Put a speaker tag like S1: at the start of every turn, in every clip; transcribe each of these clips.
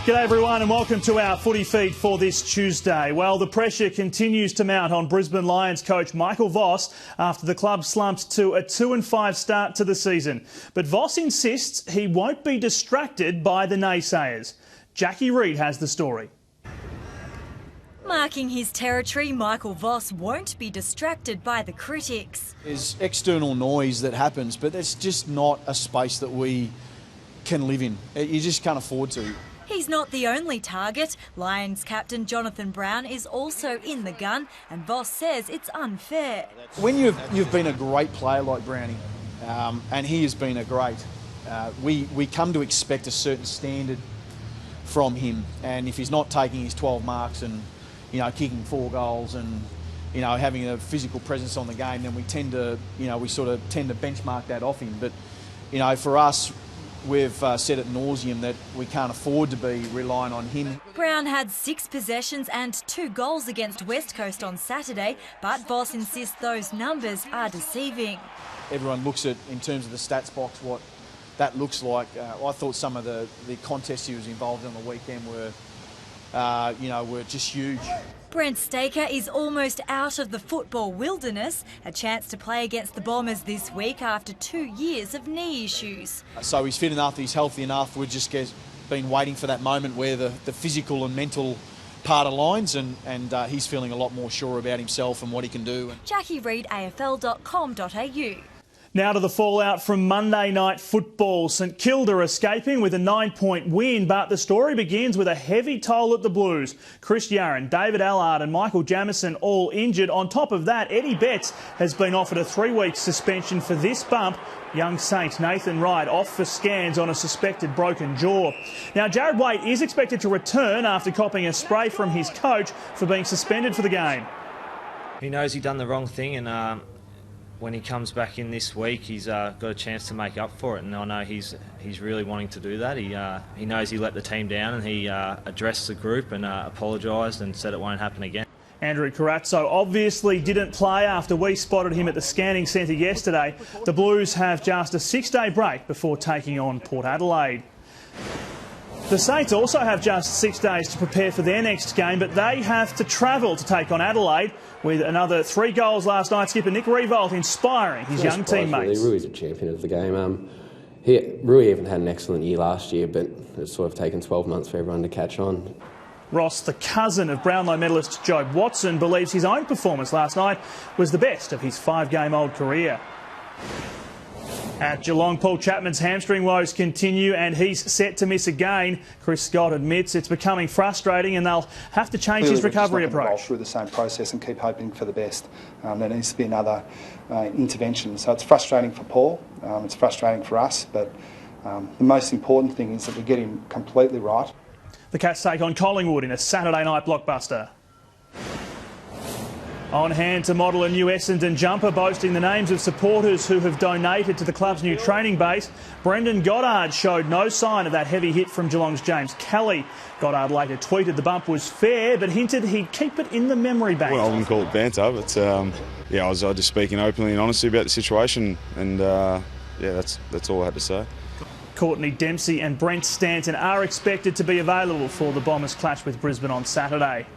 S1: G'day everyone and welcome to our footy feed for this Tuesday. Well, the pressure continues to mount on Brisbane Lions coach Michael Voss after the club slumped to a 2-5 start to the season. But Voss insists he won't be distracted by the naysayers. Jackie Reid has the story.
S2: Marking his territory, Michael Voss won't be distracted by the critics.
S3: There's external noise that happens, but it's just not a space that we can live in. You just can't afford to.
S2: He's not the only target. Lions captain Jonathan Brown is also in the gun, and Voss says it's unfair.
S3: When you've been a great player like Brownie, and he has been a great, we come to expect a certain standard from him. And if he's not taking his 12 marks and kicking 4 goals and having a physical presence on the game, then we tend to benchmark that off him. But for us, we've said at nauseum that we can't afford to be relying on him.
S2: Brown had 6 possessions and 2 goals against West Coast on Saturday, but Voss insists those numbers are deceiving.
S3: Everyone looks at, in terms of the stats box, what that looks like. I thought some of the contests he was involved in on the weekend were just huge.
S2: Brent Staker is almost out of the football wilderness, a chance to play against the Bombers this week after 2 years of knee issues.
S3: So he's fit enough, he's healthy enough. We've just been waiting for that moment where the physical and mental part aligns, and he's feeling a lot more sure about himself and what he can do.
S2: Jackie Reid, AFL.com.au.
S1: Now to the fallout from Monday night football. St Kilda escaping with a 9-point win, but the story begins with a heavy toll at the Blues. Chris Yarran, David Allard and Michael Jamieson all injured. On top of that, Eddie Betts has been offered a 3-week suspension for this bump. Young Saints Nathan Wright off for scans on a suspected broken jaw. Now, Jared Waite is expected to return after copping a spray from his coach for being suspended for the game.
S4: He knows he's done the wrong thing, and when he comes back in this week, he's got a chance to make up for it, and I know he's really wanting to do that. He knows he let the team down, and he addressed the group and apologised and said it won't happen again.
S1: Andrew Carazzo obviously didn't play after we spotted him at the scanning centre yesterday. The Blues have just a 6-day break before taking on Port Adelaide. The Saints also have just 6 days to prepare for their next game, but they have to travel to take on Adelaide with another 3 goals last night. Skipper Nick Riewoldt inspiring his young teammates.
S5: Really. Rui's a champion of the game. Rui even had an excellent year last year, but it's sort of taken 12 months for everyone to catch on.
S1: Ross, the cousin of Brownlow medalist Jobe Watson, believes his own performance last night was the best of his 5-game-old career. At Geelong, Paul Chapman's hamstring woes continue and he's set to miss again. Chris Scott admits it's becoming frustrating and they'll have to change his recovery approach.
S6: Roll through the same process and keep hoping for the best. There needs to be another intervention. So it's frustrating for Paul, it's frustrating for us, but the most important thing is that we get him completely right.
S1: The Cats take on Collingwood in a Saturday night blockbuster. On hand to model a new Essendon jumper boasting the names of supporters who have donated to the club's new training base. Brendan Goddard showed no sign of that heavy hit from Geelong's James Kelly. Goddard later tweeted the bump was fair but hinted he'd keep it in the memory bank.
S7: Well, I wouldn't call it banter, but I was just speaking openly and honestly about the situation, and that's all I had to say.
S1: Courtney Dempsey and Brent Stanton are expected to be available for the Bombers' clash with Brisbane on Saturday.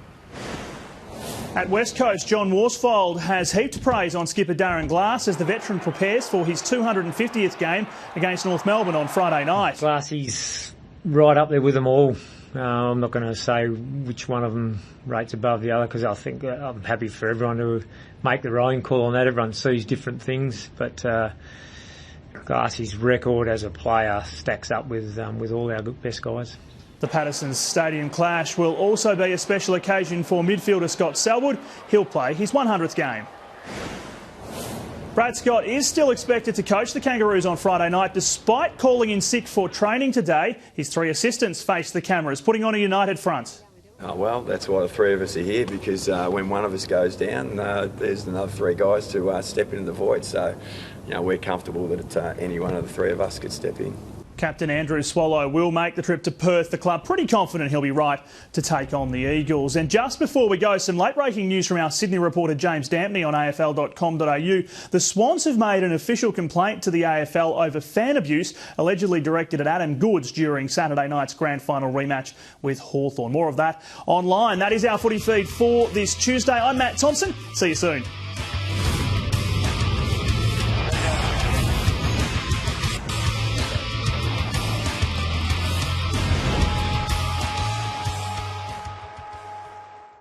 S1: At West Coast, John Worsfold has heaped praise on skipper Darren Glass as the veteran prepares for his 250th game against North Melbourne on Friday night.
S8: Glassie's right up there with them all. I'm not going to say which one of them rates above the other because I think I'm happy for everyone to make their own call on that. Everyone sees different things, but Glassie's record as a player stacks up with all our best guys.
S1: The Patterson's Stadium clash will also be a special occasion for midfielder Scott Selwood. He'll play his 100th game. Brad Scott is still expected to coach the Kangaroos on Friday night despite calling in sick for training today. His 3 assistants face the cameras, putting on a united front.
S9: Oh, well, that's why the 3 of us are here, because when one of us goes down, there's another 3 guys to step into the void. So, we're comfortable that any one of the 3 of us could step in.
S1: Captain Andrew Swallow will make the trip to Perth. The club pretty confident he'll be right to take on the Eagles. And just before we go, some late-breaking news from our Sydney reporter James Dampney on afl.com.au. The Swans have made an official complaint to the AFL over fan abuse allegedly directed at Adam Goods during Saturday night's grand final rematch with Hawthorn. More of that online. That is our footy feed for this Tuesday. I'm Matt Thompson. See you soon.